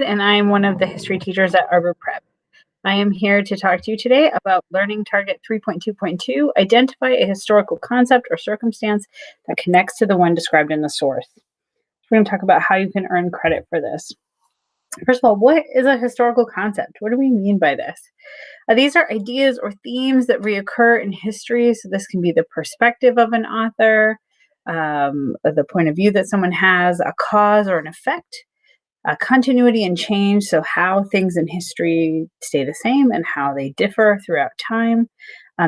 And I am one of the history teachers at Arbor Prep. I am here to talk to you today about Learning Target 3.2.2, identify a historical concept or circumstance that connects to the one described in the source. We're going to talk about how you can earn credit for this. First of all, what is a historical concept? What do we mean by this? These are ideas or themes that reoccur in history. So this can be the perspective of an author, the point of view that someone has, a cause or an effect, continuity and change, so how things in history stay the same and how they differ throughout time,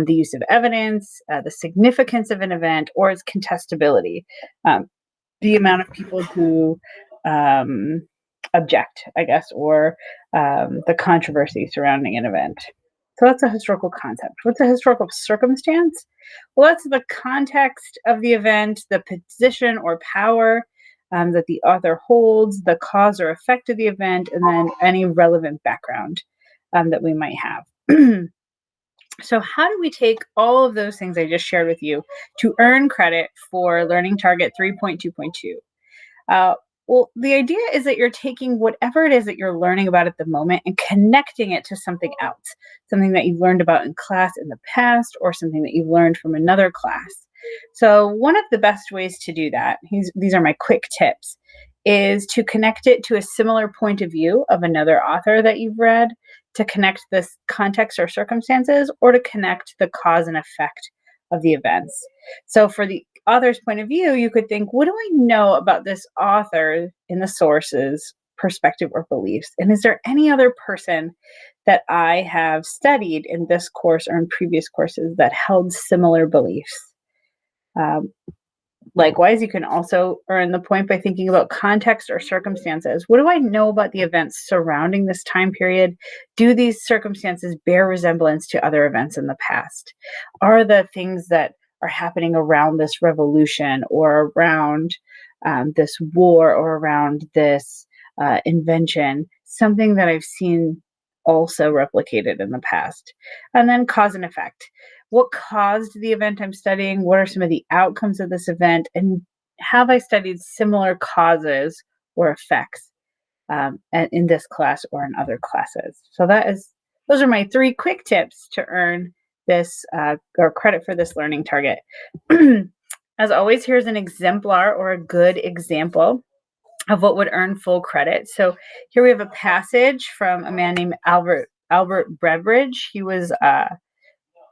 the use of evidence, the significance of an event, or its contestability, the amount of people who object, I guess, or the controversy surrounding an event. So that's a historical concept. What's a historical circumstance? Well, that's the context of the event, the position or power that the author holds, the cause or effect of the event, and then any relevant background that we might have. So how do we take all of those things I just shared with you to earn credit for Learning Target 3.2.2? Well, the idea is that you're taking whatever it is that you're learning about at the moment and connecting it to something else, something that you've learned about in class in the past or something that you've learned from another class. So one of the best ways to do that, these are my quick tips, is to connect it to a similar point of view of another author that you've read, to connect this context or circumstances, or to connect the cause and effect of the events. So for the author's point of view, you could think, what do I know about this author in the source's perspective or beliefs? And is there any other person that I have studied in this course or in previous courses that held similar beliefs? Likewise, you can also earn the point by thinking about context or circumstances. What do I know about the events surrounding this time period? Do these circumstances bear resemblance to other events in the past? Are the things that are happening around this revolution or around this war or around this invention something that I've seen also replicated in the past? And then cause and effect. What caused the event I'm studying? What are some of the outcomes of this event? And have I studied similar causes or effects in this class or in other classes? So those are my 3 quick tips to earn this or credit for this learning target. As always, here's an exemplar or a good example of what would earn full credit. So here we have a passage from a man named Albert Beveridge. He was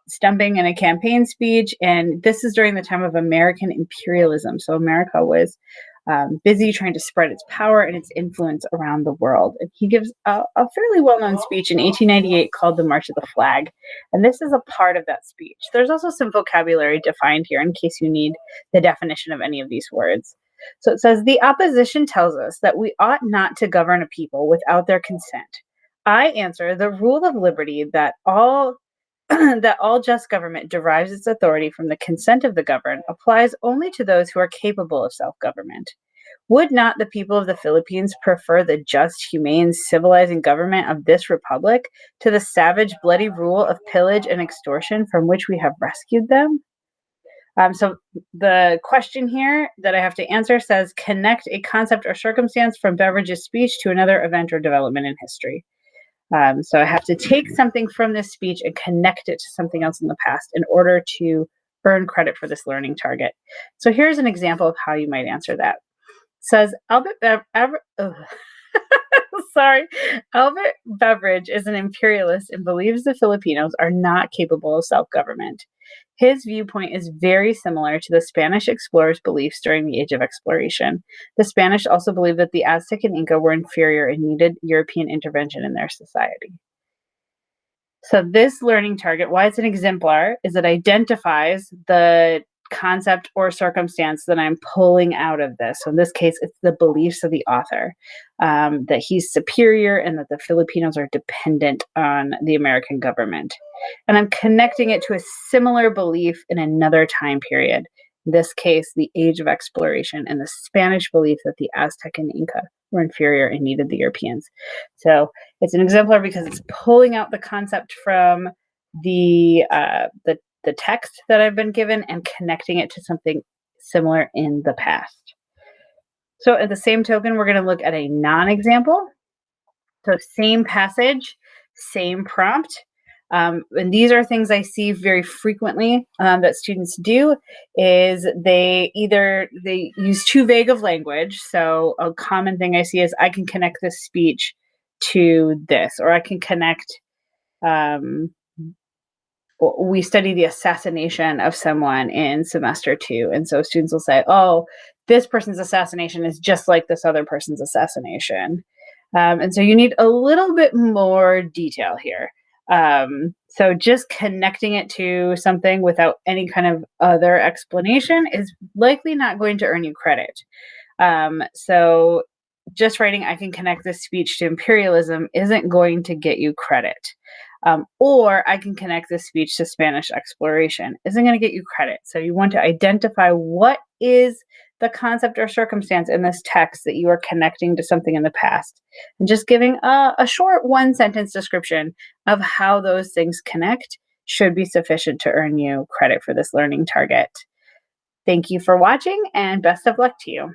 stumping in a campaign speech, and this is during the time of American imperialism. So America was busy trying to spread its power and its influence around the world. And he gives a fairly well-known speech in 1898 called the March of the Flag. And this is a part of that speech. There's also some vocabulary defined here in case you need the definition of any of these words. So it says, the opposition tells us that we ought not to govern a people without their consent. I answer, the rule of liberty that all just government derives its authority from the consent of the governed applies only to those who are capable of self-government. Would not the people of the Philippines prefer the just, humane, civilizing government of this republic to the savage, bloody rule of pillage and extortion from which we have rescued them? So the question here that I have to answer says, connect a concept or circumstance from Beveridge's speech to another event or development in history. So I have to take something from this speech and connect it to something else in the past in order to earn credit for this learning target. So here's an example of how you might answer that. It says, Albert Beveridge is an imperialist and believes the Filipinos are not capable of self-government. His viewpoint is very similar to the Spanish explorers' beliefs during the Age of Exploration. The Spanish also believed that the Aztec and Inca were inferior and needed European intervention in their society. So this learning target, why it's an exemplar, is it identifies the concept or circumstance that I'm pulling out of this. So in this case, it's the beliefs of the author, that he's superior and that the Filipinos are dependent on the American government. And I'm connecting it to a similar belief in another time period. In this case, the Age of Exploration and the Spanish belief that the Aztec and Inca were inferior and needed the Europeans. So it's an exemplar because it's pulling out the concept from the text that I've been given and connecting it to something similar in the past. So at the same token, we're going to look at a non-example. So same passage, same prompt. And these are things I see very frequently that students do is they use too vague of language. So a common thing I see is I can connect this speech to this, or I can connect um, we study the assassination of someone in semester 2. And so students will say, oh, this person's assassination is just like this other person's assassination. And so you need a little bit more detail here. So just connecting it to something without any kind of other explanation is likely not going to earn you credit. So just writing, I can connect this speech to imperialism isn't going to get you credit. Or I can connect this speech to Spanish exploration isn't going to get you credit. So you want to identify what is the concept or circumstance in this text that you are connecting to something in the past. And just giving a short one sentence description of how those things connect should be sufficient to earn you credit for this learning target. Thank you for watching and best of luck to you.